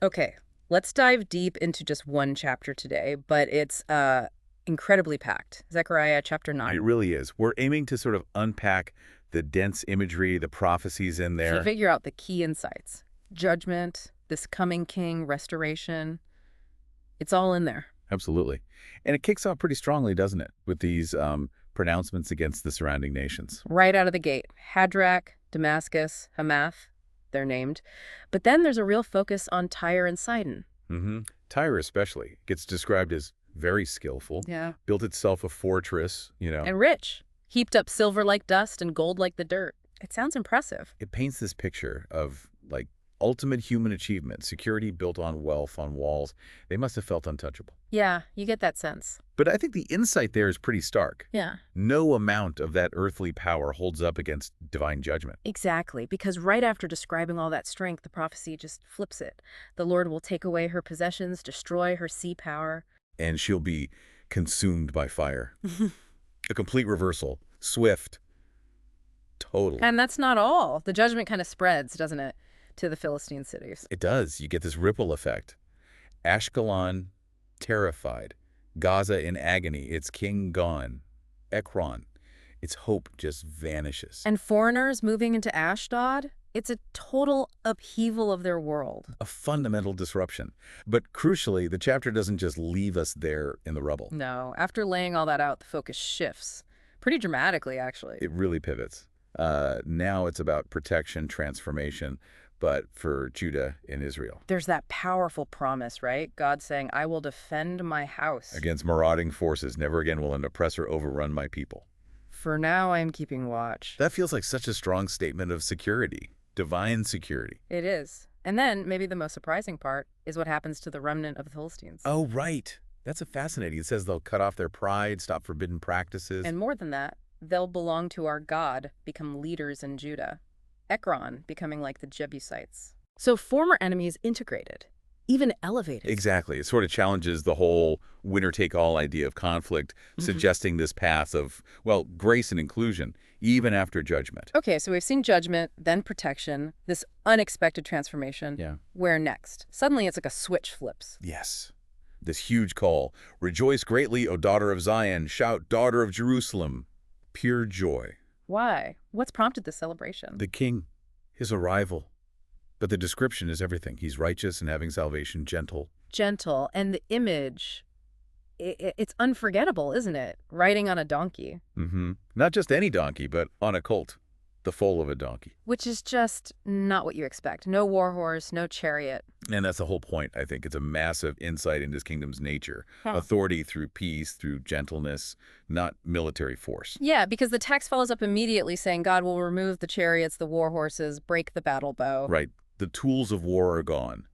Okay, let's dive deep into just one chapter today, but it's incredibly packed. Zechariah chapter It 9. really is. We're aiming to sort of unpack the dense imagery, the prophecies in there. Figure out the key insights. Judgment, this coming king, restoration. It's all in there. Absolutely. And it kicks off pretty strongly, doesn't it, with these pronouncements against the surrounding nations. Right out of the gate. Hadrach, Damascus, Hamath, they're named. But then there's a real focus on Tyre and Sidon. Tyre especially gets described as very skillful, Yeah. built itself a fortress, And rich. Heaped up silver like dust and gold like the dirt. It sounds impressive. It paints this picture of, like, ultimate human achievement, security built on wealth, on walls. They must have felt untouchable. Yeah, you get that sense. But I think the insight there is pretty stark. Yeah. No amount of that earthly power holds up against divine judgment. Exactly, because right after describing all that strength, the prophecy just flips it. The Lord will take away her possessions, destroy her sea power. And she'll be consumed by fire. A complete reversal. Swift. Total. And that's not all. The judgment kind of spreads, doesn't it, to the Philistine cities. It does. You get this ripple effect. Ashkelon, terrified. Gaza in agony. Its king gone. Ekron. Its hope just vanishes. And foreigners moving into Ashdod, it's a total upheaval of their world. A fundamental disruption. But crucially, the chapter doesn't just leave us there in the rubble. No, after laying all that out, the focus shifts. Pretty dramatically, actually. It really pivots. Now it's about protection, transformation, but for Judah and Israel. There's that powerful promise, right? God saying, I will defend my house. Against marauding forces, never again will an oppressor overrun my people. For now, I am keeping watch. That feels like such a strong statement of security, divine security. It is. And then, maybe the most surprising part is what happens to the remnant of the Philistines. Oh, right. That's a fascinating. It says they'll cut off their pride, stop forbidden practices. And more than that, they'll belong to our God, become leaders in Judah. Ekron becoming like the Jebusites. So former enemies integrated, even elevated. Exactly. It sort of challenges the whole winner-take-all idea of conflict, suggesting this path of, well, grace and inclusion, even after judgment. Okay, so we've seen judgment, then protection, this unexpected transformation. Yeah. Where next? Suddenly it's like a switch flips. Yes. This huge call. Rejoice greatly, O daughter of Zion. Shout, daughter of Jerusalem. Pure joy. Why? What's prompted this celebration? The king, his arrival. But the description is everything. He's righteous and having salvation, gentle. Gentle, and the image, it's unforgettable, isn't it? Riding on a donkey. Not just any donkey, but on a colt. The foal of a donkey. Which is just not what you expect. No war horse, no chariot. And that's the whole point, I think. It's a massive insight into his kingdom's nature. Huh. Authority through peace, through gentleness, not military force. Yeah, because the text follows up immediately saying God will remove the chariots, the war horses, break the battle bow. Right. The tools of war are gone.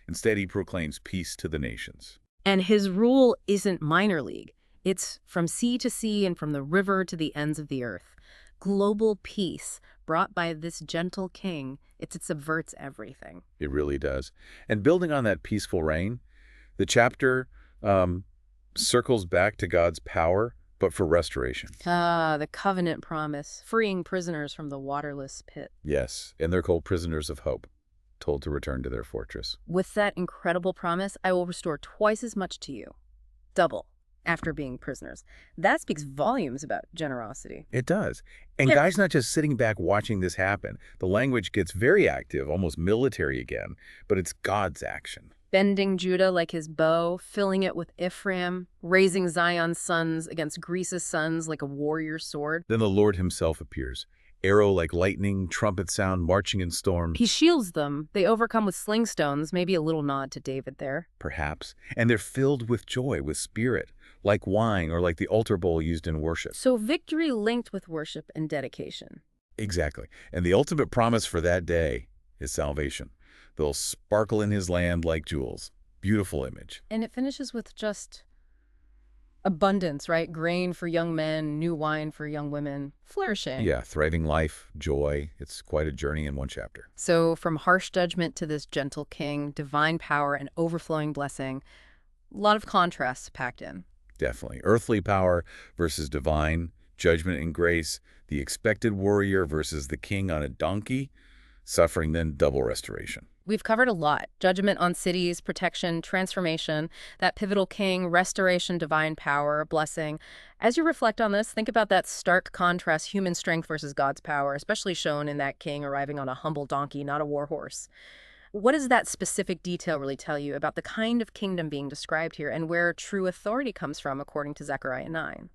Instead, he proclaims peace to the nations. And his rule isn't minor league. It's from sea to sea and from the river to the ends of the earth. Global peace brought by this gentle king, it subverts everything. It really does. And building on that peaceful reign, the chapter circles back to God's power, but for restoration. Ah, the covenant promise, freeing prisoners from the waterless pit. Yes, and they're called prisoners of hope, told to return to their fortress. With that incredible promise, I will restore twice as much to you. Double. After being prisoners. That speaks volumes about generosity. It does. And Guy's not just sitting back watching this happen. The language gets very active, almost military again, but it's God's action. Bending Judah like his bow, filling it with Ephraim, raising Zion's sons against Greece's sons like a warrior's sword. Then the Lord himself appears. Arrow like lightning, trumpet sound, marching in storms. He shields them. They overcome with sling stones, maybe a little nod to David there. Perhaps. And they're filled with joy, with spirit, like wine or like the altar bowl used in worship. So victory linked with worship and dedication. Exactly. And the ultimate promise for that day is salvation. They'll sparkle in his land like jewels. Beautiful image. And it finishes with just abundance, right? Grain for young men, new wine for young women, flourishing. Yeah, thriving life, joy. It's quite a journey in one chapter. So from harsh judgment to this gentle king, divine power and overflowing blessing, a lot of contrasts packed in. Definitely. Earthly power versus divine, judgment and grace, the expected warrior versus the king on a donkey, Suffering, then double restoration. We've covered a lot. Judgment on cities, protection, transformation, that pivotal king, restoration, divine power, blessing. As you reflect on this, think about that stark contrast, human strength versus God's power, especially shown in that king arriving on a humble donkey, not a war horse. What does that specific detail really tell you about the kind of kingdom being described here and where true authority comes from, according to Zechariah 9?